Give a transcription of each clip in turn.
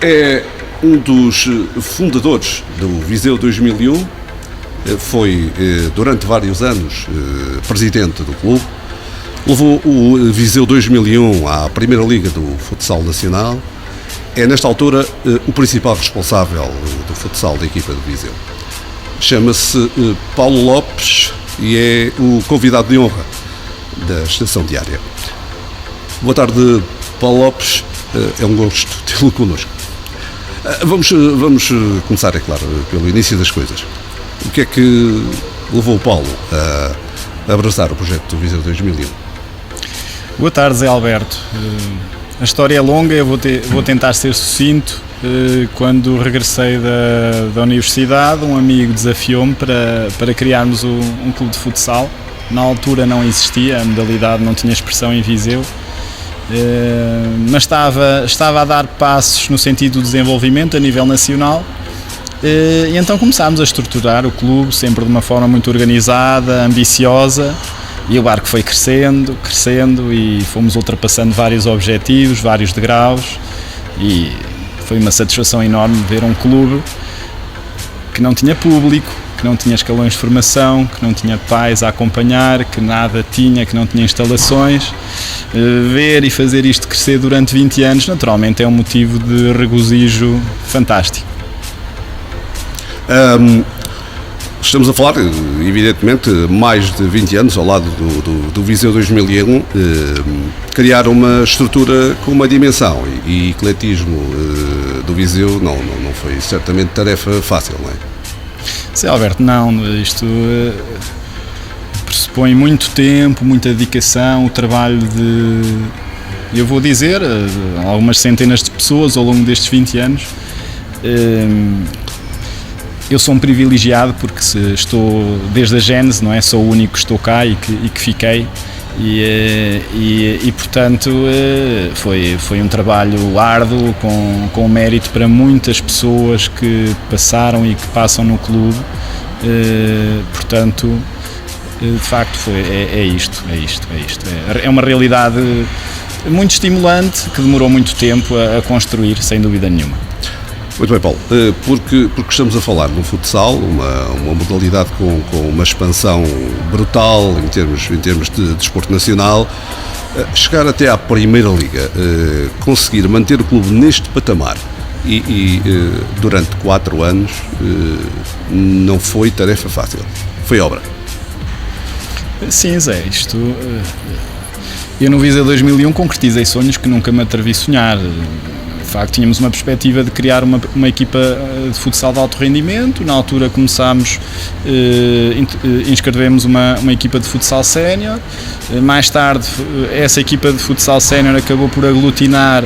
É um dos fundadores do Viseu 2001, foi durante vários anos presidente do clube, levou o Viseu 2001 à Primeira Liga do Futsal Nacional, é nesta altura o principal responsável do futsal da equipa do Viseu. Chama-se Paulo Lopes e é o convidado de honra da Estação Diária. Boa tarde, Paulo Lopes, é um gosto tê-lo connosco. Vamos começar, é claro, pelo início das coisas. O que é que levou o Paulo a abraçar o projeto do Viseu 2001? Boa tarde, Zé Alberto. A história é longa, eu vou tentar ser sucinto. Quando regressei da universidade, um amigo desafiou-me para criarmos um clube de futsal. Na altura não existia, a modalidade não tinha expressão em Viseu, mas estava a dar passos no sentido do desenvolvimento a nível nacional. E então começámos a estruturar o clube, sempre de uma forma muito organizada, ambiciosa, e o barco foi crescendo e fomos ultrapassando vários objetivos, vários degraus, e foi uma satisfação enorme ver um clube que não tinha público, que não tinha escalões de formação, que não tinha pais a acompanhar, que nada tinha, que não tinha instalações. Ver e fazer isto crescer durante 20 anos, naturalmente, é um motivo de regozijo fantástico. Estamos a falar, evidentemente, mais de 20 anos ao lado do Viseu 2001, criar uma estrutura com uma dimensão e ecletismo do Viseu não foi certamente tarefa fácil, não é? Sim, Alberto, não, isto pressupõe muito tempo, muita dedicação, o trabalho eu vou dizer, algumas centenas de pessoas ao longo destes 20 anos. Eu sou um privilegiado porque estou desde a gênese, não é? Sou o único que estou cá e que fiquei e portanto foi um trabalho árduo com mérito para muitas pessoas que passaram e que passam no clube, portanto de facto é isto. É uma realidade muito estimulante que demorou muito tempo a construir, sem dúvida nenhuma. Muito bem, Paulo, porque estamos a falar de um futsal, uma modalidade com uma expansão brutal em termos de desporto nacional, chegar até à Primeira Liga, conseguir manter o clube neste patamar e durante 4 anos não foi tarefa fácil, foi obra. Sim, Zé, eu no Viseu 2001 concretizei sonhos que nunca me atrevi a sonhar. De facto, tínhamos uma perspectiva de criar uma equipa de futsal de alto rendimento. Na altura começámos, inscrevemos uma equipa de futsal sénior. Mais tarde, essa equipa de futsal sénior acabou por aglutinar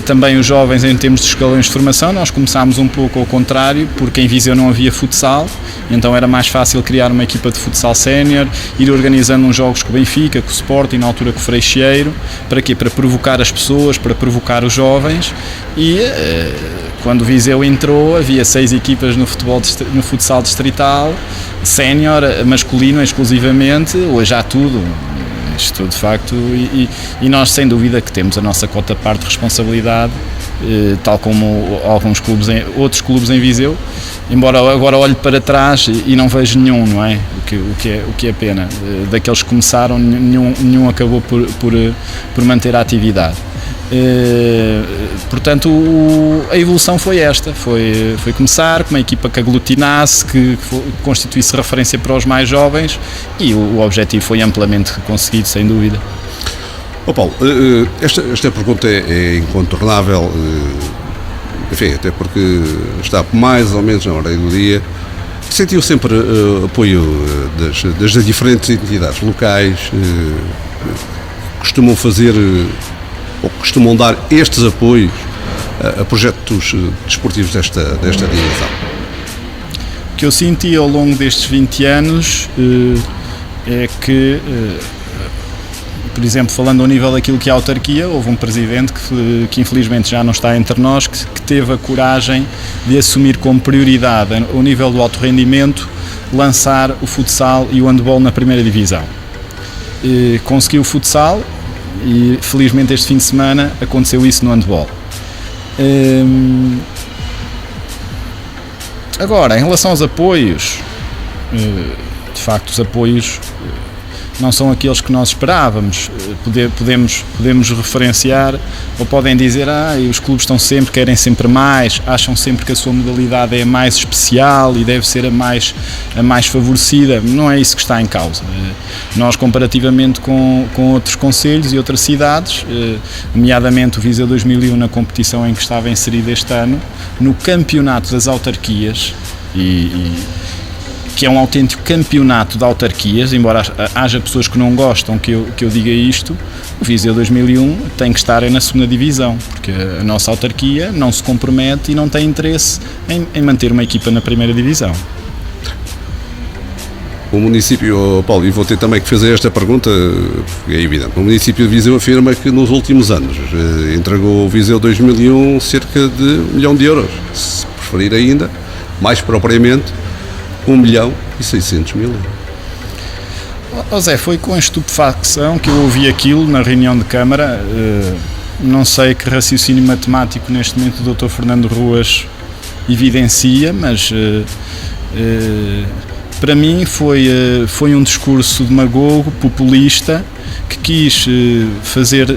também os jovens em termos de escalões de formação. Nós começámos um pouco ao contrário, porque em Viseu não havia futsal, então era mais fácil criar uma equipa de futsal sénior, ir organizando uns jogos com o Benfica, com o Sporting, na altura com o Freixeiro. Para quê? Para provocar as pessoas, para provocar os jovens. E quando o Viseu entrou, havia 6 equipas no futsal distrital, sénior, masculino exclusivamente. Hoje há tudo. Isto de facto, e nós sem dúvida que temos a nossa cota parte de responsabilidade, tal como outros clubes em Viseu, embora agora olhe para trás e não vejo nenhum, não é? O que é pena. Daqueles que começaram, nenhum acabou por manter a atividade. Portanto, a evolução foi esta, foi começar com uma equipa que aglutinasse, que constituísse referência para os mais jovens, e o objetivo foi amplamente conseguido, sem dúvida. Paulo, esta pergunta é incontornável, enfim, até porque está mais ou menos na hora do dia. Sentiu sempre apoio das diferentes entidades locais, costumam fazer ou costumam dar estes apoios a projetos desportivos desta dimensão? O que eu senti ao longo destes 20 anos é que, por exemplo, falando ao nível daquilo que é a autarquia, houve um presidente que infelizmente já não está entre nós, que teve a coragem de assumir como prioridade, ao nível do alto rendimento, lançar o futsal e o handball na primeira divisão. Conseguiu o futsal, e felizmente este fim de semana aconteceu isso no handball. Agora, em relação aos apoios, de facto os apoios não são aqueles que nós esperávamos. Podemos referenciar, ou podem dizer, os clubes querem sempre mais, acham sempre que a sua modalidade é a mais especial e deve ser a mais favorecida. Não é isso que está em causa. Nós, comparativamente com outros concelhos e outras cidades, nomeadamente o Viseu 2001 na competição em que estava inserido este ano, no campeonato das autarquias, que é um autêntico campeonato de autarquias, embora haja pessoas que não gostam que eu diga isto, o Viseu 2001 tem que estar na segunda divisão, porque a nossa autarquia não se compromete e não tem interesse em manter uma equipa na primeira divisão. O município, Paulo, e vou ter também que fazer esta pergunta, porque é evidente, o município de Viseu afirma que nos últimos anos entregou o Viseu 2001 cerca de €1 milhão, se preferir ainda, mais propriamente, 1.600.000. Zé, foi com estupefacção que eu ouvi aquilo na reunião de Câmara. Não sei que raciocínio matemático neste momento o Dr. Fernando Ruas evidencia, mas para mim foi um discurso demagogo, populista, que quis fazer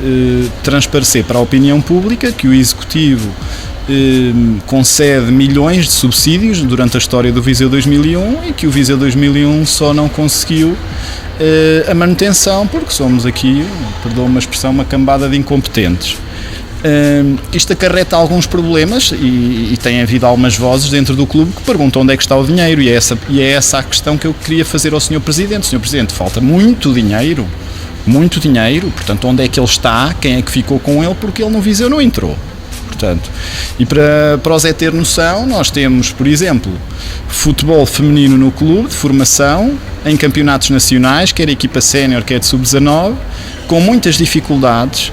transparecer para a opinião pública que o Executivo concede milhões de subsídios durante a história do Viseu 2001 e que o Viseu 2001 só não conseguiu a manutenção porque somos aqui, perdoa uma expressão, uma cambada de incompetentes. Isto acarreta alguns problemas e tem havido algumas vozes dentro do clube que perguntam onde é que está o dinheiro e é essa a questão que eu queria fazer ao Sr. Presidente. Sr. Presidente, falta muito dinheiro, portanto onde é que ele está, quem é que ficou com ele, porque ele no Viseu não entrou. Portanto, e para o Zé ter noção, nós temos, por exemplo, futebol feminino no clube, de formação, em campeonatos nacionais, quer a equipa sénior, quer de sub-19, com muitas dificuldades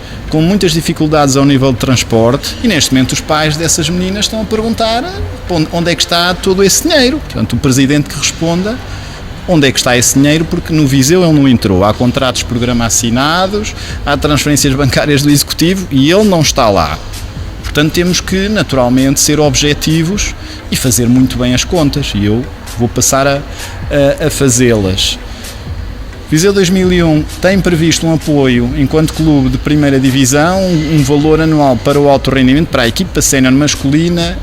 ao nível de transporte, e neste momento os pais dessas meninas estão a perguntar onde é que está todo esse dinheiro. Portanto, o Presidente que responda onde é que está esse dinheiro, porque no Viseu ele não entrou. Há contratos de programa assinados, há transferências bancárias do Executivo e ele não está lá. Portanto, temos que, naturalmente, ser objetivos e fazer muito bem as contas, e eu vou passar a fazê-las. Viseu 2001 tem previsto um apoio, enquanto clube de primeira divisão, um valor anual para o alto rendimento, para a equipa sénior masculina,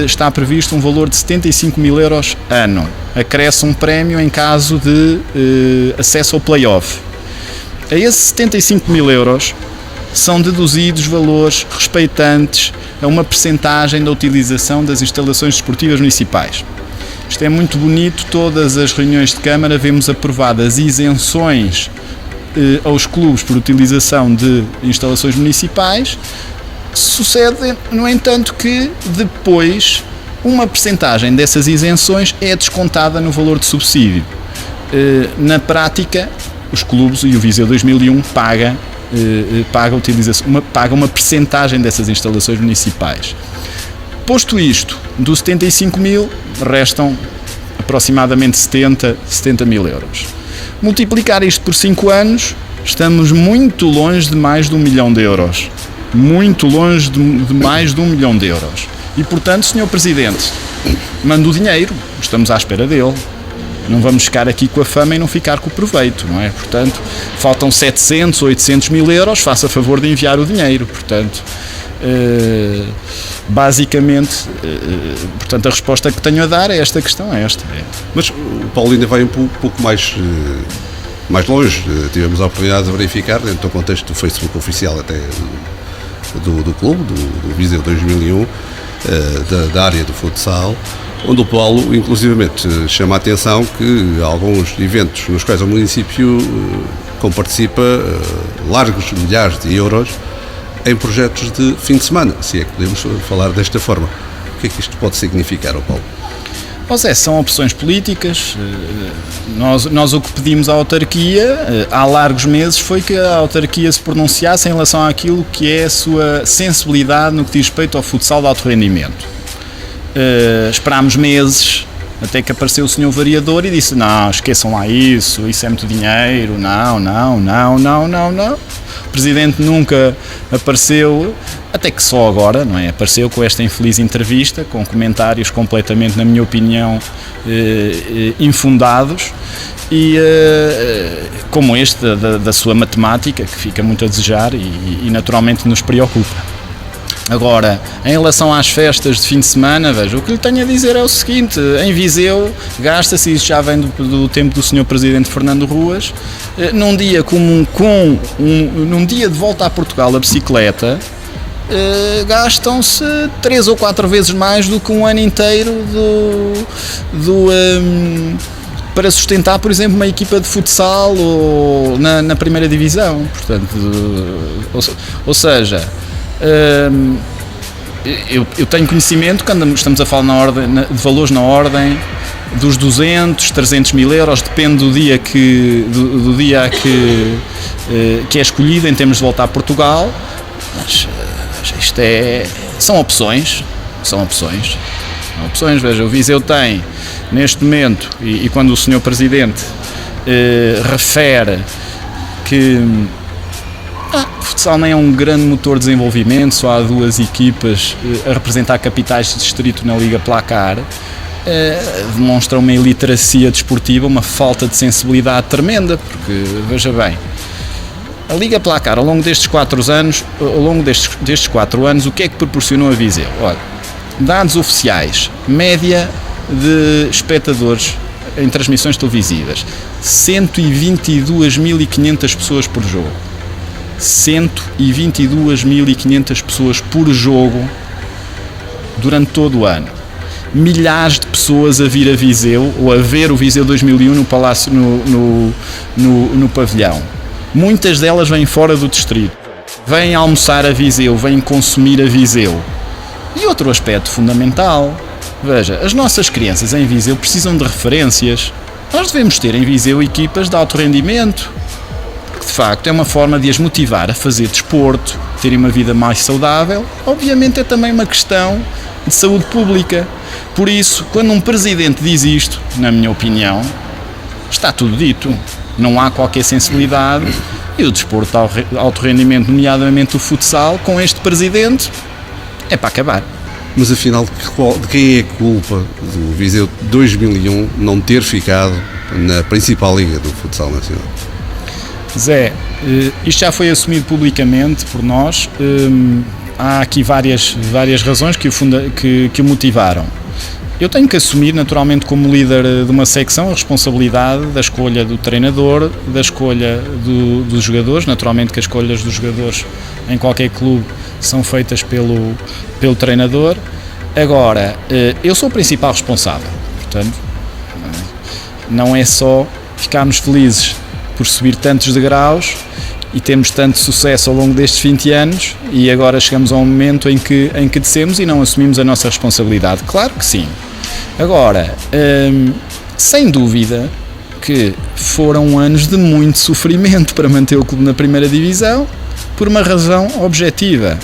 está previsto um valor de €75.000 ano. Acresce um prémio em caso de acesso ao play-off. A esses €75.000 são deduzidos valores respeitantes a uma percentagem da utilização das instalações desportivas municipais. Isto é muito bonito, todas as reuniões de Câmara vemos aprovadas isenções aos clubes por utilização de instalações municipais. Sucede, no entanto, que depois uma percentagem dessas isenções é descontada no valor de subsídio. Na prática, os clubes, e o Viseu 2001 paga uma percentagem dessas instalações municipais. Posto isto, dos 75.000 restam aproximadamente 70 mil euros. Multiplicar isto por 5 anos, estamos muito longe de mais de €1 milhão. Muito longe de mais de €1 milhão. E portanto, Sr. Presidente, manda o dinheiro, estamos à espera dele. Não vamos ficar aqui com a fama e não ficar com o proveito, não é? Portanto, faltam 700, 800 mil euros, faça favor de enviar o dinheiro. Portanto, basicamente, portanto, a resposta que tenho a dar a esta questão é esta. Mas o Paulo ainda vai um pouco mais longe. Tivemos a oportunidade de verificar, dentro do contexto do Facebook oficial até do clube, do Viseu 2001, da área do futsal, onde o Paulo, inclusivamente, chama a atenção que alguns eventos nos quais o município comparticipa largos milhares de euros em projetos de fim de semana, se é que podemos falar desta forma. O que é que isto pode significar, Paulo? Zé, são opções políticas. Nós o que pedimos à autarquia há largos meses foi que a autarquia se pronunciasse em relação àquilo que é a sua sensibilidade no que diz respeito ao futsal de alto rendimento. Esperámos meses até que apareceu o senhor vereador e disse: não, esqueçam lá isso é muito dinheiro, não. O presidente nunca apareceu, até que só agora, não é? Apareceu com esta infeliz entrevista, com comentários completamente, na minha opinião, infundados, e como este da sua matemática, que fica muito a desejar e naturalmente nos preocupa. Agora, em relação às festas de fim de semana, veja, o que lhe tenho a dizer é o seguinte: em Viseu gasta-se, isso já vem do tempo do Sr. Presidente Fernando Ruas, num dia num dia de volta a Portugal a bicicleta, gastam-se 3 ou 4 vezes mais do que um ano inteiro para sustentar, por exemplo, uma equipa de futsal ou na primeira divisão. Portanto, ou seja, eu tenho conhecimento que estamos a falar de valores na ordem dos 200, 300 mil euros, depende do dia que é escolhido em termos de volta a Portugal, mas isto são opções, veja, o Viseu tem neste momento, e quando o Sr. Presidente refere que o futsal nem é um grande motor de desenvolvimento, só há 2 equipas a representar capitais de distrito na Liga Placar, demonstra uma iliteracia desportiva, uma falta de sensibilidade tremenda, porque, veja bem, a Liga Placar, ao longo destes 4 anos, o que é que proporcionou a Viseu? Olha, dados oficiais, média de espectadores em transmissões televisivas, 122.500 pessoas por jogo. 122.500 pessoas por jogo durante todo o ano. Milhares de pessoas a vir a Viseu, ou a ver o Viseu 2001 no Palácio, no pavilhão. Muitas delas vêm fora do distrito. Vêm almoçar a Viseu, vêm consumir a Viseu. E outro aspecto fundamental, veja, as nossas crianças em Viseu precisam de referências. Nós devemos ter em Viseu equipas de alto rendimento, porque de facto é uma forma de as motivar a fazer desporto, terem uma vida mais saudável. Obviamente é também uma questão de saúde pública. Por isso, quando um presidente diz isto, na minha opinião, está tudo dito. Não há qualquer sensibilidade, e o desporto de alto rendimento, nomeadamente o futsal, com este presidente, é para acabar. Mas afinal, de quem é a culpa do Viseu 2001 não ter ficado na principal liga do futsal nacional? Zé, isto já foi assumido publicamente por nós. Há aqui várias razões que o motivaram. Eu tenho que assumir, naturalmente, como líder de uma secção, a responsabilidade da escolha do treinador, da escolha dos jogadores. Naturalmente que as escolhas dos jogadores em qualquer clube são feitas pelo treinador. Agora, eu sou o principal responsável, portanto, não é só ficarmos felizes por subir tantos degraus e temos tanto sucesso ao longo destes 20 anos e agora chegamos a um momento em que descemos e não assumimos a nossa responsabilidade. Claro que sim. Agora, sem dúvida que foram anos de muito sofrimento para manter o clube na primeira divisão, por uma razão objetiva.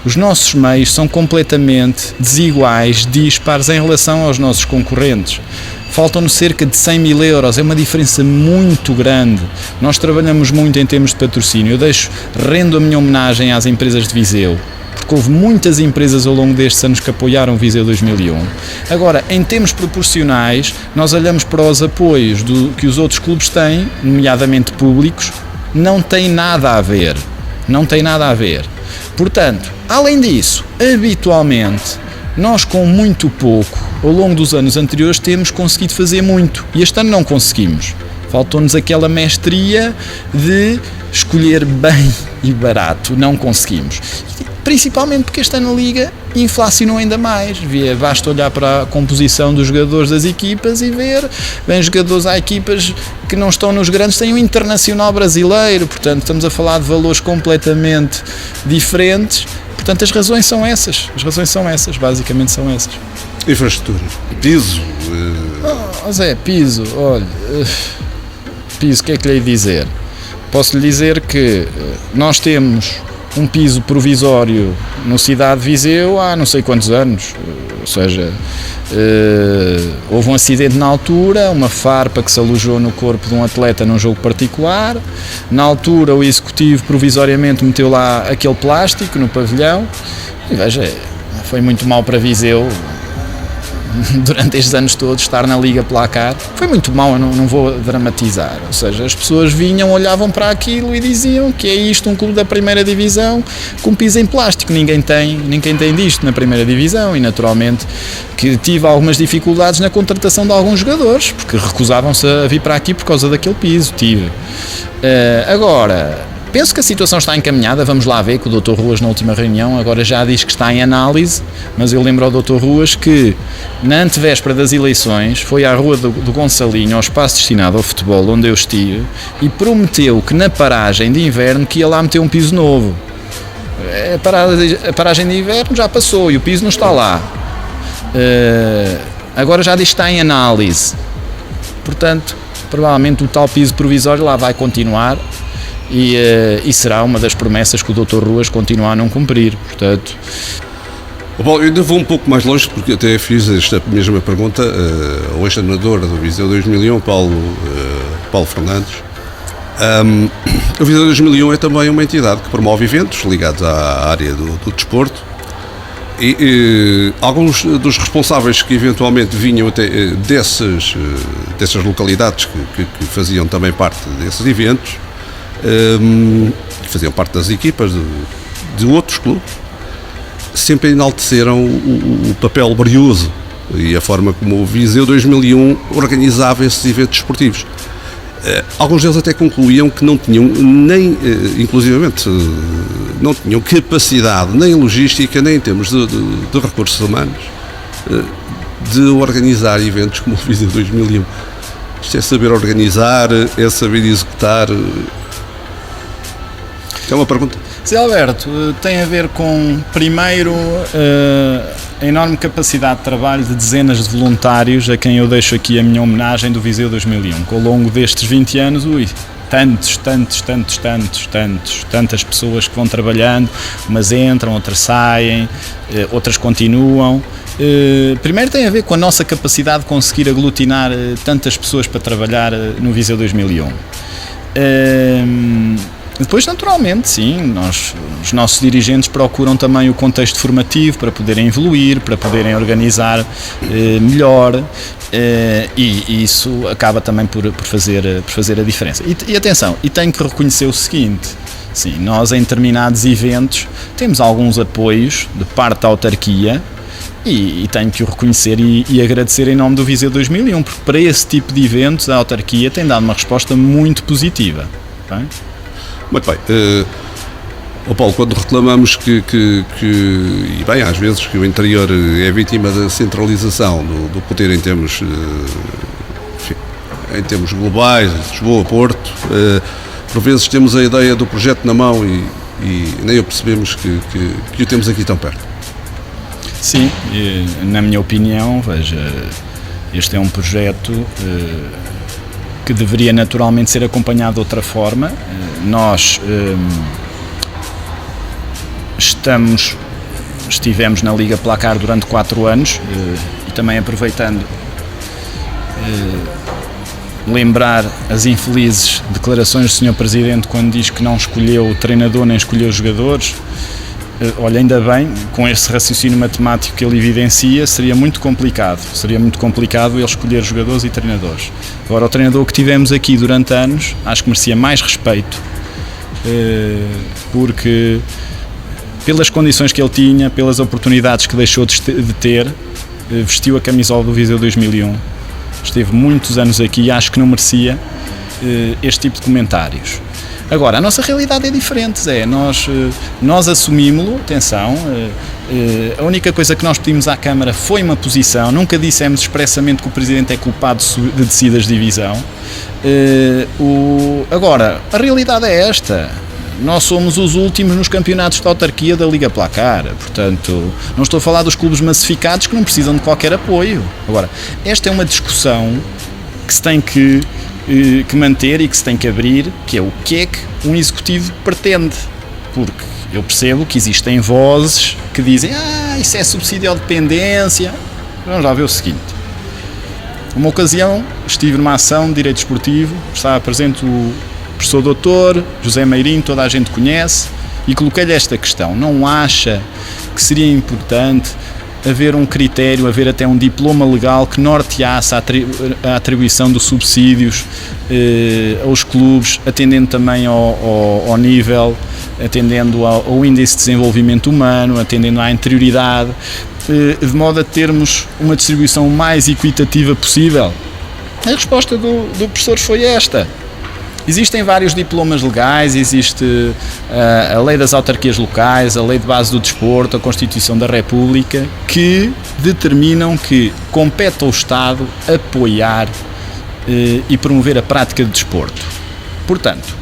Os nossos meios são completamente desiguais, dispares em relação aos nossos concorrentes. Faltam-nos cerca de 100 mil euros, é uma diferença muito grande. Nós trabalhamos muito em termos de patrocínio. Eu rendo a minha homenagem às empresas de Viseu, porque houve muitas empresas ao longo destes anos que apoiaram o Viseu 2001. Agora, em termos proporcionais, nós olhamos para os apoios que os outros clubes têm, nomeadamente públicos, não tem nada a ver. Não tem nada a ver. Portanto, além disso, habitualmente, nós com muito pouco, ao longo dos anos anteriores, temos conseguido fazer muito. E este ano não conseguimos. Faltou-nos aquela mestria de escolher bem e barato. Não conseguimos. Principalmente porque este ano a Liga inflacionou ainda mais. Basta olhar para a composição dos jogadores das equipas e ver, bem, jogadores há equipas que não estão nos grandes, têm um internacional brasileiro, portanto estamos a falar de valores completamente diferentes. Portanto as razões são essas, basicamente são essas. Infraestrutura, piso. Zé, piso, olha, piso, o que é que lhe hei de dizer? Posso lhe dizer que nós temos um piso provisório no Cidade de Viseu há não sei quantos anos, seja, houve um acidente na altura, uma farpa que se alojou no corpo de um atleta num jogo particular. Na altura o executivo provisoriamente meteu lá aquele plástico no pavilhão e veja, foi muito mal para Viseu durante estes anos todos estar na Liga Placar. Foi muito mal, eu não vou dramatizar, ou seja, as pessoas vinham, olhavam para aquilo e diziam que é isto, um clube da primeira divisão com piso em plástico. Ninguém tem disto na primeira divisão, e naturalmente que tive algumas dificuldades na contratação de alguns jogadores, porque recusavam-se a vir para aqui por causa daquele piso. Agora, penso que a situação está encaminhada. Vamos lá ver, que o Dr. Ruas na última reunião agora já diz que está em análise, mas eu lembro ao Dr. Ruas que na antevéspera das eleições foi à Rua do Gonçalinho, ao espaço destinado ao futebol onde eu estive, e prometeu que na paragem de inverno que ia lá meter um piso novo. A paragem de inverno já passou e o piso não está lá. Agora já diz que está em análise, portanto provavelmente o tal piso provisório lá vai continuar. E será uma das promessas que o Dr. Ruas continua a não cumprir, portanto. Bom, eu ainda vou um pouco mais longe, porque até fiz esta mesma pergunta ao ex-treinador do Viseu 2001, Paulo Fernandes. O Viseu 2001 é também uma entidade que promove eventos ligados à área do desporto, e alguns dos responsáveis que eventualmente vinham até dessas localidades que faziam também parte desses eventos, que faziam parte das equipas de outros clubes, sempre enalteceram o papel brilhoso e a forma como o Viseu 2001 organizava esses eventos esportivos. Alguns deles até concluíam que não tinham nem, inclusivamente, não tinham capacidade, nem logística, nem em termos de recursos humanos, de organizar eventos como o Viseu 2001. Isto é saber organizar, é saber executar. É uma pergunta. Zé Alberto, tem a ver com, primeiro, a enorme capacidade de trabalho de dezenas de voluntários a quem eu deixo aqui a minha homenagem do Viseu 2001, que ao longo destes 20 anos, tantas pessoas que vão trabalhando, umas entram, outras saem, outras continuam. Primeiro tem a ver com a nossa capacidade de conseguir aglutinar tantas pessoas para trabalhar no Viseu 2001. Depois, naturalmente, sim, os nossos dirigentes procuram também o contexto formativo para poderem evoluir, para poderem organizar melhor, e isso acaba também por fazer a diferença. E atenção, e tenho que reconhecer o seguinte: sim, nós em determinados eventos temos alguns apoios de parte da autarquia, e tenho que o reconhecer e agradecer em nome do Viseu 2001, porque para esse tipo de eventos a autarquia tem dado uma resposta muito positiva. Bem? Muito bem. Paulo, quando reclamamos que, e bem, às vezes que o interior é vítima da centralização do poder em termos globais, Lisboa, Porto, por vezes temos a ideia do projeto na mão e nem o percebemos que o temos aqui tão perto. Sim, na minha opinião, veja, este é um projeto que deveria naturalmente ser acompanhado de outra forma. Nós estivemos na Liga Placar durante 4 anos, e também aproveitando lembrar as infelizes declarações do Sr. Presidente quando diz que não escolheu o treinador nem escolheu os jogadores. Olha, ainda bem, com esse raciocínio matemático que ele evidencia, seria muito complicado ele escolher jogadores e treinadores. Agora, o treinador que tivemos aqui durante anos, acho que merecia mais respeito, porque pelas condições que ele tinha, pelas oportunidades que deixou de ter, vestiu a camisola do Viseu 2001, esteve muitos anos aqui e acho que não merecia este tipo de comentários. Agora, a nossa realidade é diferente, Zé. Nós assumimos-lo, atenção, a única coisa que nós pedimos à Câmara foi uma posição, nunca dissemos expressamente que o Presidente é culpado de descidas de divisão. Agora, a realidade é esta: nós somos os últimos nos campeonatos de autarquia da Liga Placar, portanto, não estou a falar dos clubes massificados que não precisam de qualquer apoio. Agora, esta é uma discussão que se tem que manter e que se tem que abrir, que é o que é que um executivo pretende, porque Eu percebo que existem vozes que dizem isso é subsídio à dependência. Vamos lá ver o seguinte. Uma ocasião estive numa ação de direito esportivo, estava presente o professor doutor José Meirinho, toda a gente conhece, e coloquei-lhe esta questão: não acha que seria importante haver um critério, haver até um diploma legal que norteasse a atribuição de subsídios aos clubes, atendendo também ao nível, atendendo ao índice de desenvolvimento humano, atendendo à interioridade, de modo a termos uma distribuição mais equitativa possível? A resposta do professor foi esta. Existem vários diplomas legais, existe a lei das autarquias locais, a lei de base do desporto, a Constituição da República, que determinam que compete ao Estado apoiar e promover a prática de desporto. Portanto,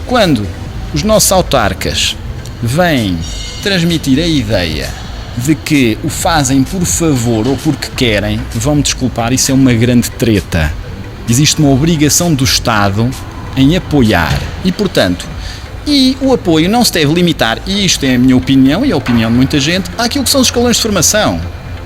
quando os nossos autarcas vêm transmitir a ideia de que o fazem por favor ou porque querem, vão-me desculpar, isso é uma grande treta. Existe uma obrigação do Estado em apoiar e, portanto, o apoio não se deve limitar, e isto é a minha opinião e a opinião de muita gente, àquilo que são os escalões de formação.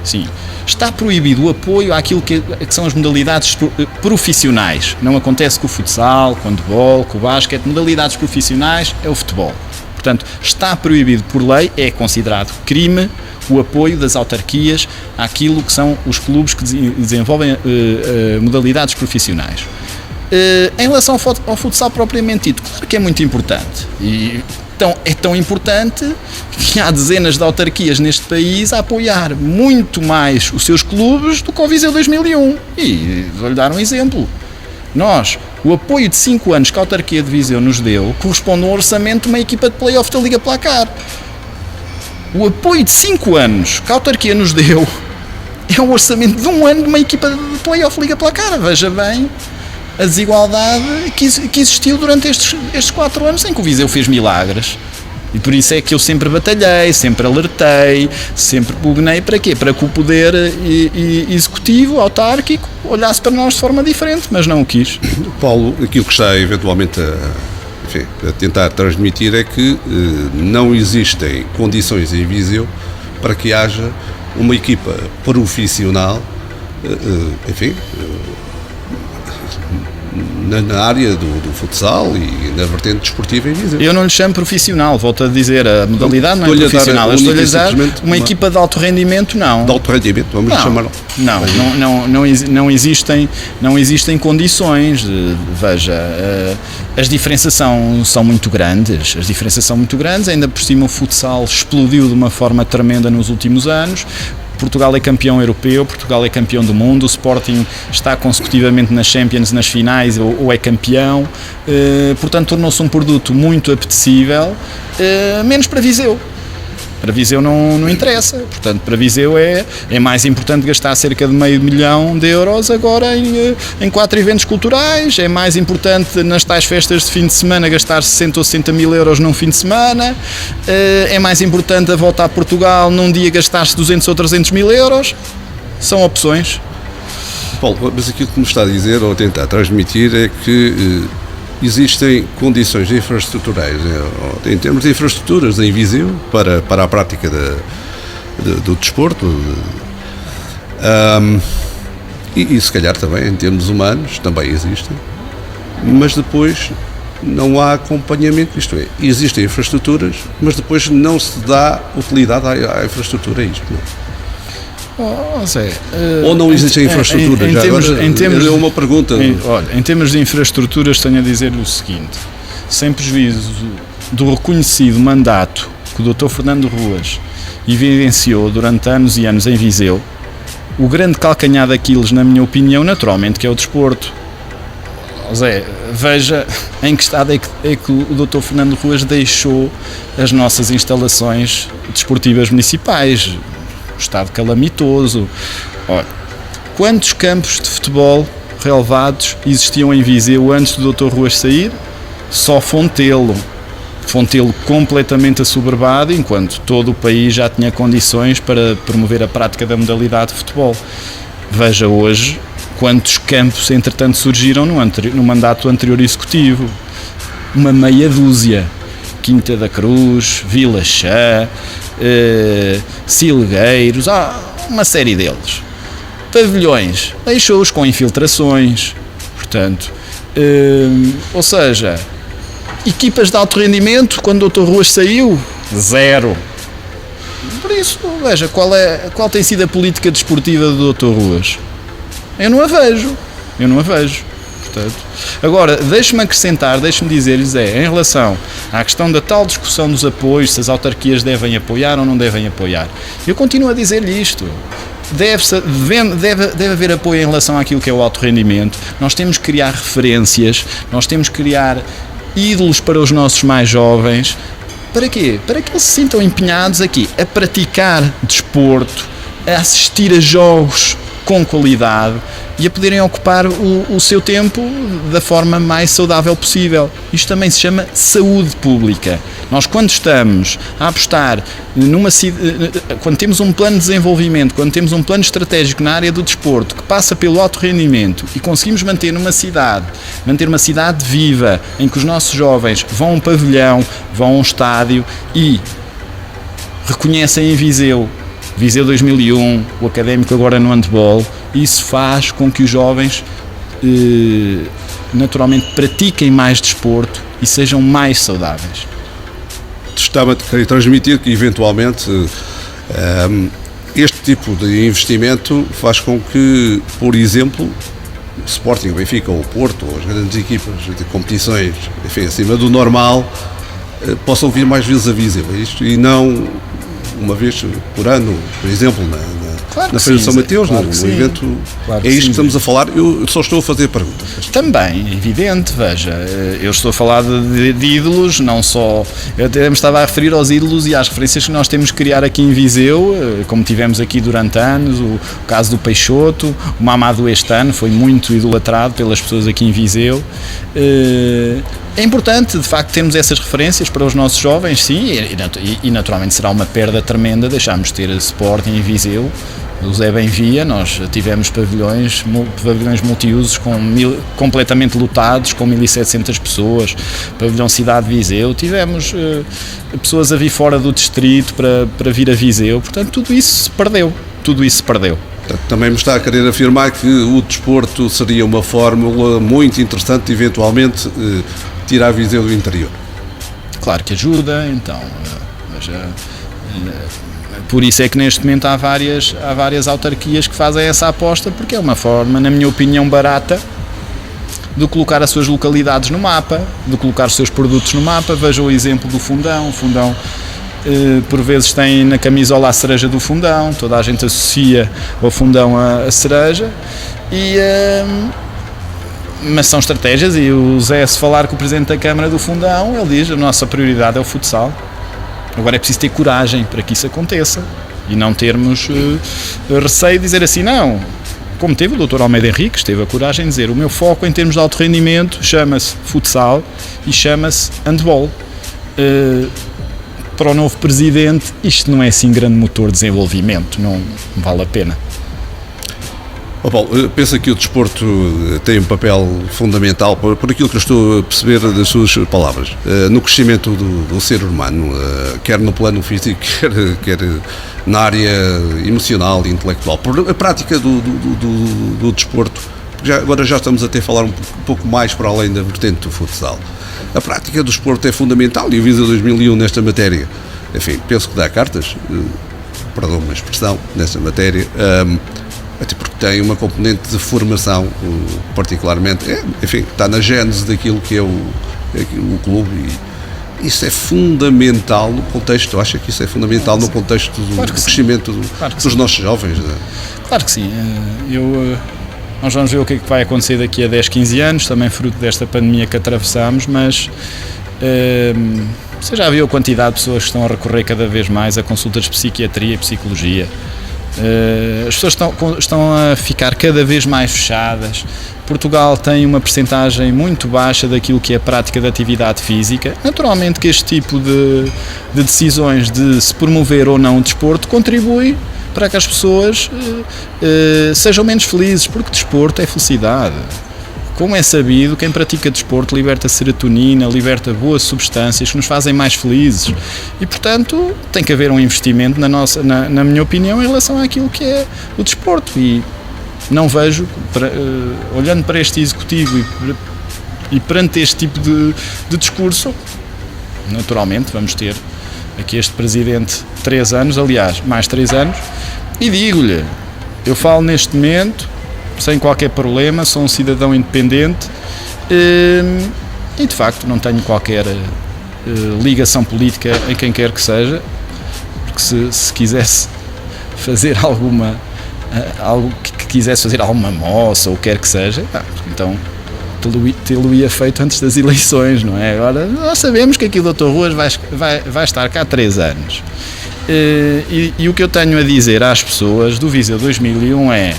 Sim, está proibido o apoio àquilo que são as modalidades profissionais. Não acontece com o futsal, com o handball, com o basquete. Modalidades profissionais é o futebol. Portanto, está proibido por lei, é considerado crime o apoio das autarquias àquilo que são os clubes que desenvolvem modalidades profissionais. Em relação ao futsal propriamente dito, claro que é muito importante. E então, é tão importante que há dezenas de autarquias neste país a apoiar muito mais os seus clubes do que o Viseu 2001. E vou-lhe dar um exemplo. O apoio de 5 anos que a autarquia de Viseu nos deu corresponde a um orçamento de uma equipa de play-off da Liga Placar. O apoio de 5 anos que a autarquia nos deu é um orçamento de 1 ano de uma equipa de play-off Liga Placar. Veja bem a desigualdade que existiu durante estes 4 anos em que o Viseu fez milagres. E por isso é que eu sempre batalhei, sempre alertei, sempre pugnei. Para quê? Para que o poder executivo, autárquico, olhasse para nós de forma diferente, mas não o quis. Paulo, aquilo que está eventualmente a tentar transmitir é que não existem condições em Viseu para que haja uma equipa profissional, na área do futsal e na vertente desportiva em Viseu. Eu não lhe chamo profissional, volto a dizer, a modalidade não é profissional. Eu estou-lhe a dar uma equipa de alto rendimento, não. De alto rendimento, vamos chamar. Não existem condições. Veja, as diferenças são muito grandes. Ainda por cima o futsal explodiu de uma forma tremenda nos últimos anos. Portugal é campeão europeu, Portugal é campeão do mundo, o Sporting está consecutivamente nas Champions, nas finais, ou é campeão, portanto tornou-se um produto muito apetecível, menos para Viseu. Para Viseu não interessa, portanto para Viseu é mais importante gastar cerca de €500 mil agora em 4 eventos culturais, é mais importante nas tais festas de fim de semana gastar 60 ou 60 mil euros num fim de semana, é mais importante a volta a Portugal num dia gastar-se 200 ou 300 mil euros, são opções. Paulo, mas aquilo que me está a dizer ou a tentar transmitir é que existem condições infraestruturais, em termos de infraestruturas em Viseu, para a prática do desporto, e se calhar também em termos humanos também existem, mas depois não há acompanhamento, isto é, existem infraestruturas, mas depois não se dá utilidade à infraestrutura, é isto, não? Ou não existem infraestruturas? É uma pergunta. Em termos de infraestruturas, tenho a dizer-lhe o seguinte: sem prejuízo do reconhecido mandato que o Dr. Fernando Ruas evidenciou durante anos e anos em Viseu, o grande calcanhar daqueles, na minha opinião, naturalmente, que é o desporto. Veja em que estado é que o Dr. Fernando Ruas deixou as nossas instalações desportivas municipais. O estado calamitoso. Quantos campos de futebol relevados existiam em Viseu antes do Dr. Ruas sair? Só Fontelo completamente assoberbado, enquanto todo o país já tinha condições para promover a prática da modalidade de futebol. Veja hoje quantos campos entretanto surgiram no mandato anterior executivo. Uma meia dúzia. Quinta da Cruz, Vila Chã, Silgueiros, há uma série deles. Pavilhões, deixou-os com infiltrações, portanto, ou seja, equipas de alto rendimento, quando o Dr. Ruas saiu, zero. Por isso, veja, qual tem sido a política desportiva do Dr. Ruas? Eu não a vejo. Portanto, agora, deixe-me acrescentar, deixe-me dizer-lhes, em relação à questão da tal discussão dos apoios, se as autarquias devem apoiar ou não devem apoiar, eu continuo a dizer-lhe isto. Deve haver apoio em relação àquilo que é o alto rendimento. Nós temos que criar referências, nós temos que criar ídolos para os nossos mais jovens. Para quê? Para que eles se sintam empenhados aqui a praticar desporto, a assistir a jogos com qualidade e a poderem ocupar o seu tempo da forma mais saudável possível. Isto também se chama saúde pública. Nós, quando estamos a apostar quando temos um plano de desenvolvimento, quando temos um plano estratégico na área do desporto que passa pelo alto rendimento e conseguimos manter uma cidade viva, em que os nossos jovens vão a um pavilhão, vão a um estádio e reconhecem em Viseu 2001, o Académico agora no handball, isso faz com que os jovens naturalmente pratiquem mais desporto e sejam mais saudáveis. Estava a querer transmitir que eventualmente este tipo de investimento faz com que, por exemplo, o Sporting, o Benfica ou o Porto, ou as grandes equipas de competições, enfim, acima do normal, possam vir mais vezes a Viseu, e não uma vez por ano, por exemplo, na Feira de São Mateus, claro, no evento. Claro, é isto que estamos a falar. Eu só estou a fazer perguntas. Também, evidente, veja, eu estou a falar de ídolos, não só. Eu até me estava a referir aos ídolos e às referências que nós temos que criar aqui em Viseu, como tivemos aqui durante anos, o caso do Peixoto, o Mamadou este ano foi muito idolatrado pelas pessoas aqui em Viseu. É importante, de facto, termos essas referências para os nossos jovens, sim, e naturalmente será uma perda tremenda deixarmos de ter Sporting em Viseu. O Zé Benvia, nós tivemos pavilhões multiusos completamente lotados, com 1.700 pessoas, pavilhão Cidade de Viseu, tivemos pessoas a vir fora do distrito para vir a Viseu, portanto tudo isso se perdeu. Também me está a querer afirmar que o desporto seria uma fórmula muito interessante de eventualmente tirar Viseu do interior. Claro que ajuda, então, por isso é que neste momento há várias autarquias que fazem essa aposta, porque é uma forma, na minha opinião, barata de colocar as suas localidades no mapa, de colocar os seus produtos no mapa. Veja o exemplo do Fundão. O Fundão por vezes tem na camisola a cereja do Fundão, toda a gente associa ao Fundão a cereja, mas são estratégias, e o Zé, se falar com o Presidente da Câmara do Fundão, ele diz: a nossa prioridade é o futsal. Agora é preciso ter coragem para que isso aconteça e não termos receio de dizer assim, não, como teve o Dr. Almeida Henriques, teve a coragem de dizer: o meu foco em termos de alto rendimento chama-se futsal e chama-se handball. Para o novo Presidente, isto não é assim grande motor de desenvolvimento, não vale a pena. Paulo, pensa que o desporto tem um papel fundamental, por aquilo que eu estou a perceber das suas palavras, no crescimento do ser humano, quer no plano físico, quer na área emocional e intelectual, por a prática do desporto. Agora já estamos a falar um pouco mais para além da vertente do futsal. A prática do desporto é fundamental, e o Viseu 2001 nesta matéria, enfim, penso que dá cartas, perdão uma expressão, nessa matéria, até porque tem uma componente de formação, particularmente, enfim, está na gênese daquilo que é o clube, e isso é fundamental no contexto. Eu acho que isso é fundamental no contexto do crescimento dos nossos jovens. Claro que sim. Nós vamos ver o que é que vai acontecer daqui a 10, 15 anos, também fruto desta pandemia que atravessamos, mas você já viu a quantidade de pessoas que estão a recorrer cada vez mais a consultas de psiquiatria e psicologia. As pessoas estão a ficar cada vez mais fechadas. Portugal tem uma percentagem muito baixa daquilo que é a prática de atividade física. Naturalmente que este tipo de decisões de se promover ou não o desporto contribui para que as pessoas sejam menos felizes, porque desporto é felicidade. como é sabido, quem pratica desporto liberta serotonina, liberta boas substâncias que nos fazem mais felizes e, portanto, tem que haver um investimento na minha opinião, em relação àquilo que é o desporto. E não vejo, olhando para este executivo e perante este tipo de discurso, naturalmente vamos ter aqui este presidente 3 anos, aliás, mais 3 anos, e digo-lhe, eu falo neste momento sem qualquer problema, sou um cidadão independente e de facto não tenho qualquer ligação política em quem quer que seja, porque se quisesse fazer algo que quisesse fazer alguma moça ou quer que seja, então tê-lo-ia feito antes das eleições, não é? Agora nós sabemos que aqui o Dr. Ruas vai estar cá 3 anos e o que eu tenho a dizer às pessoas do Viseu 2001 é,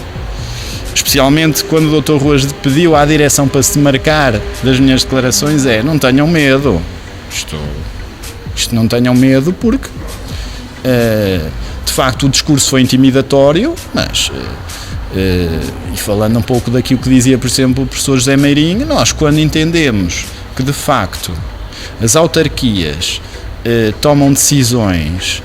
especialmente quando o Dr. Ruas pediu à direção para se marcar das minhas declarações, não tenham medo. Isto não tenham medo, porque de facto o discurso foi intimidatório, mas e falando um pouco daquilo que dizia, por exemplo, o professor José Meirinho, nós quando entendemos que de facto as autarquias tomam decisões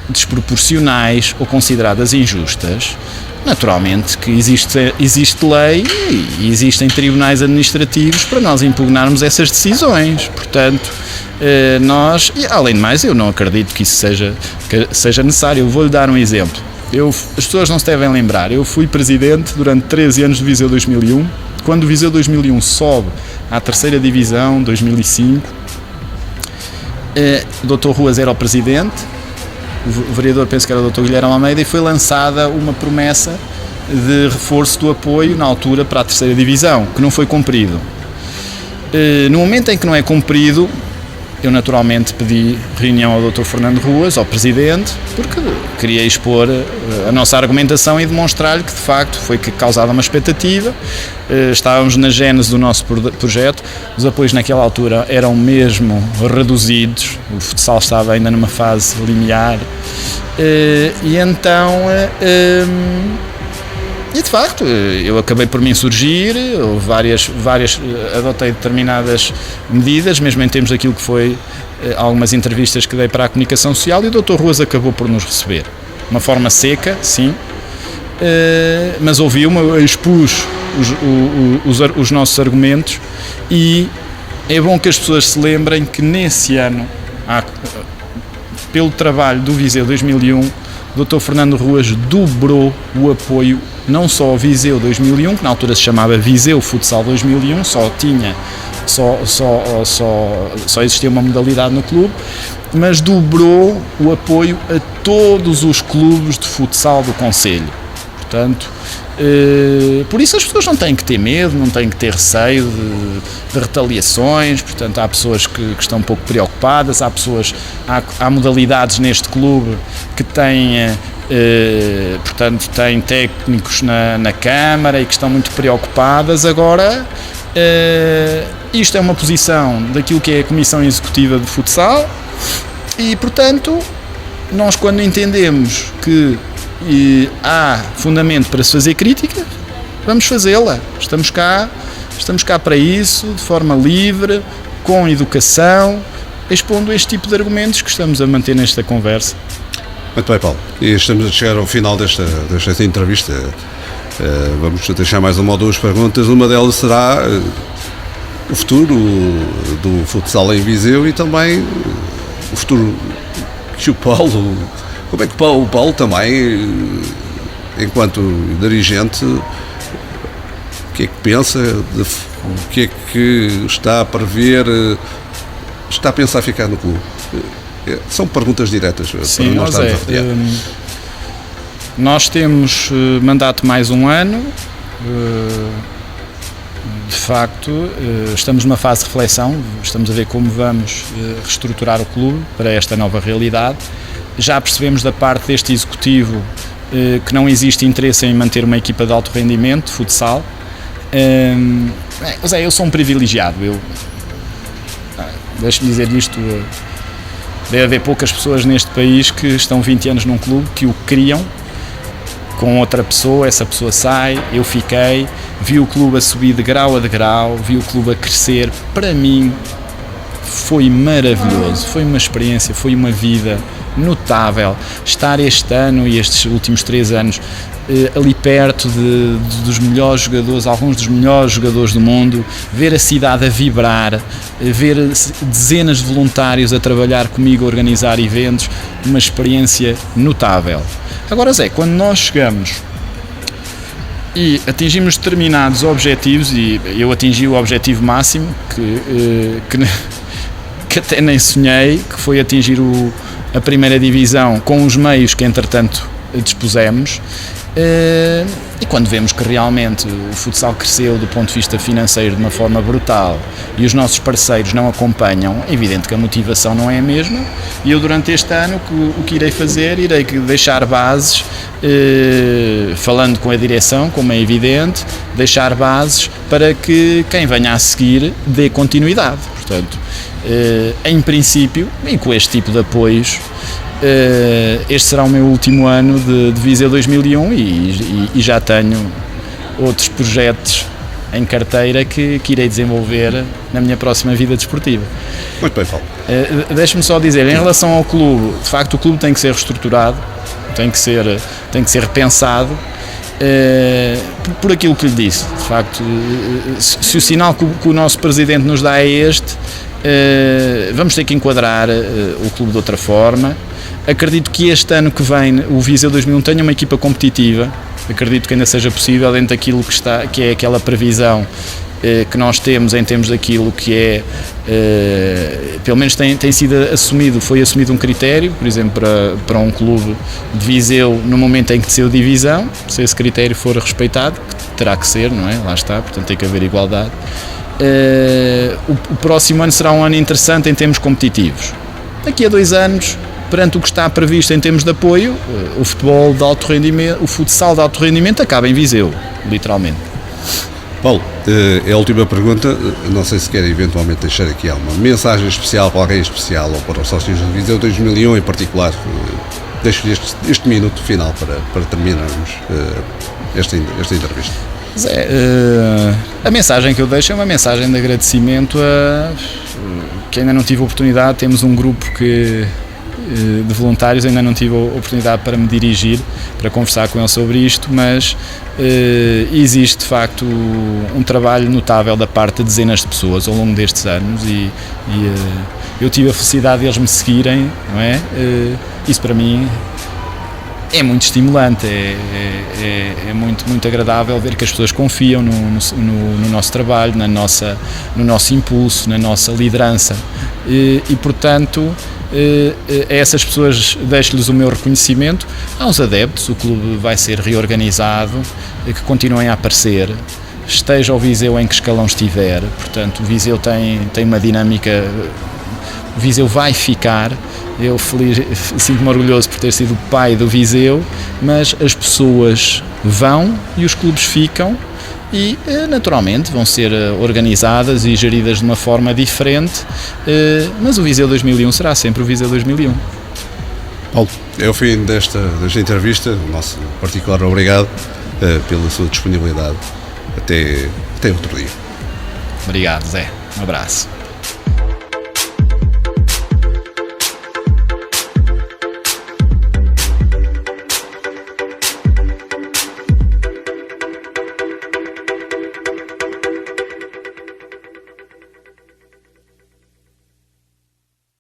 desproporcionais ou consideradas injustas, naturalmente que existe lei e existem tribunais administrativos para nós impugnarmos essas decisões. Portanto, nós, e além de mais, eu não acredito que isso seja necessário. Eu vou-lhe dar um exemplo. As pessoas não se devem lembrar, eu fui presidente durante 13 anos do Viseu 2001, quando o Viseu 2001 sobe à 3ª divisão, 2005, o Dr. Ruas era o presidente, o vereador, penso que era o Dr. Guilherme Almeida, e foi lançada uma promessa de reforço do apoio na altura para a 3ª divisão, que não foi cumprido. No momento em que não é cumprido, eu naturalmente pedi reunião ao Dr. Fernando Ruas, ao Presidente, porque queria expor a nossa argumentação e demonstrar-lhe que de facto foi causada uma expectativa. Estávamos na gênese do nosso projeto, os apoios naquela altura eram mesmo reduzidos, o futsal estava ainda numa fase limiar, e então... E de facto, eu acabei por me insurgir, adotei determinadas medidas, mesmo em termos daquilo que foi algumas entrevistas que dei para a comunicação social, e o Dr. Ruas acabou por nos receber. De uma forma seca, sim, mas ouviu-me, expus os nossos argumentos, e é bom que as pessoas se lembrem que nesse ano, pelo trabalho do Viseu 2001, o Dr. Fernando Ruas dobrou o apoio não só ao Viseu 2001, que na altura se chamava Viseu Futsal 2001, só existia uma modalidade no clube, mas dobrou o apoio a todos os clubes de futsal do concelho. Portanto, por isso as pessoas não têm que ter medo, não têm que ter receio de retaliações. Portanto, há pessoas que estão um pouco preocupadas, há modalidades neste clube que têm, portanto, têm técnicos na Câmara e que estão muito preocupadas. Agora, isto é uma posição daquilo que é a Comissão Executiva de Futsal e, portanto, nós quando entendemos que há fundamento para se fazer crítica, vamos fazê-la. Estamos cá para isso, de forma livre, com educação, expondo este tipo de argumentos que estamos a manter nesta conversa. Muito bem, Paulo. E estamos a chegar ao final desta entrevista. Vamos deixar mais uma ou duas perguntas. Uma delas será o futuro do futsal em Viseu e também o futuro que o Paulo... Como é que o Paulo também, enquanto dirigente, o que é que pensa, o que é que está a prever, está a pensar ficar no clube? São perguntas diretas. Sim, para nós estarmos a rodear. Nós temos mandato mais um ano, de facto, estamos numa fase de reflexão, estamos a ver como vamos reestruturar o clube para esta nova realidade. Já percebemos da parte deste executivo que não existe interesse em manter uma equipa de alto rendimento, de futsal. Eu sou um privilegiado. Deixe-me dizer isto, deve haver poucas pessoas neste país que estão 20 anos num clube, que o criam com outra pessoa, essa pessoa sai, eu fiquei, vi o clube a subir de grau a degrau, vi o clube a crescer. Para mim foi maravilhoso, foi uma experiência, foi uma vida notável. Estar este ano e estes últimos 3 anos ali perto dos melhores jogadores, alguns dos melhores jogadores do mundo, ver a cidade a vibrar, ver dezenas de voluntários a trabalhar comigo, a organizar eventos, uma experiência notável. Agora, Zé, quando nós chegamos e atingimos determinados objetivos, e eu atingi o objetivo máximo, que até nem sonhei, que foi atingir a primeira divisão com os meios que entretanto dispusemos, e quando vemos que realmente o futsal cresceu do ponto de vista financeiro de uma forma brutal e os nossos parceiros não acompanham, é evidente que a motivação não é a mesma, e eu durante este ano o que irei fazer, irei deixar bases, falando com a direção, como é evidente, deixar bases para que quem venha a seguir dê continuidade. Portanto, em princípio, e com este tipo de apoios, este será o meu último ano de Viseu 2001 e já tenho outros projetos em carteira que irei desenvolver na minha próxima vida desportiva. Muito bem, Paulo. Deixe-me só dizer, em relação ao clube, de facto o clube tem que ser reestruturado, tem que ser repensado, por aquilo que lhe disse. De facto, se o sinal que o nosso presidente nos dá é este, vamos ter que enquadrar o clube de outra forma. Acredito que este ano que vem o Viseu 2001 tenha uma equipa competitiva, acredito que ainda seja possível dentro daquilo que é aquela previsão que nós temos em termos daquilo que é, pelo menos tem sido assumido, foi assumido um critério, por exemplo, para um clube de Viseu no momento em que desceu divisão, se esse critério for respeitado, que terá que ser, não é? Lá está, portanto tem que haver igualdade. O próximo ano será um ano interessante em termos competitivos. Daqui a 2 anos, perante o que está previsto em termos de apoio, o futebol de alto rendimento, o futsal de alto rendimento acaba em Viseu, literalmente. Paulo, é a última pergunta, não sei se quer eventualmente deixar aqui alguma mensagem especial para alguém especial ou para os sócios de Viseu 2001 em particular. Deixo-lhe este minuto final para terminarmos esta entrevista. Zé, a mensagem que eu deixo é uma mensagem de agradecimento a que ainda não tive a oportunidade. Temos um grupo de voluntários, ainda não tive a oportunidade para me dirigir, para conversar com eles sobre isto, mas existe de facto um trabalho notável da parte de dezenas de pessoas ao longo destes anos e eu tive a felicidade de eles me seguirem, não é? Isso para mim é muito estimulante, é muito, muito agradável ver que as pessoas confiam no nosso trabalho, no nosso impulso, na nossa liderança e portanto, a essas pessoas deixo-lhes o meu reconhecimento. Aos adeptos, o clube vai ser reorganizado, que continuem a aparecer, esteja o Viseu em que escalão estiver, portanto o Viseu tem uma dinâmica, o Viseu vai ficar. Eu sinto-me orgulhoso por ter sido o pai do Viseu, mas as pessoas vão e os clubes ficam e naturalmente vão ser organizadas e geridas de uma forma diferente, mas o Viseu 2001 será sempre o Viseu 2001. Paulo, é o fim desta entrevista, o nosso particular obrigado pela sua disponibilidade. Até outro dia. Obrigado, Zé. Um abraço.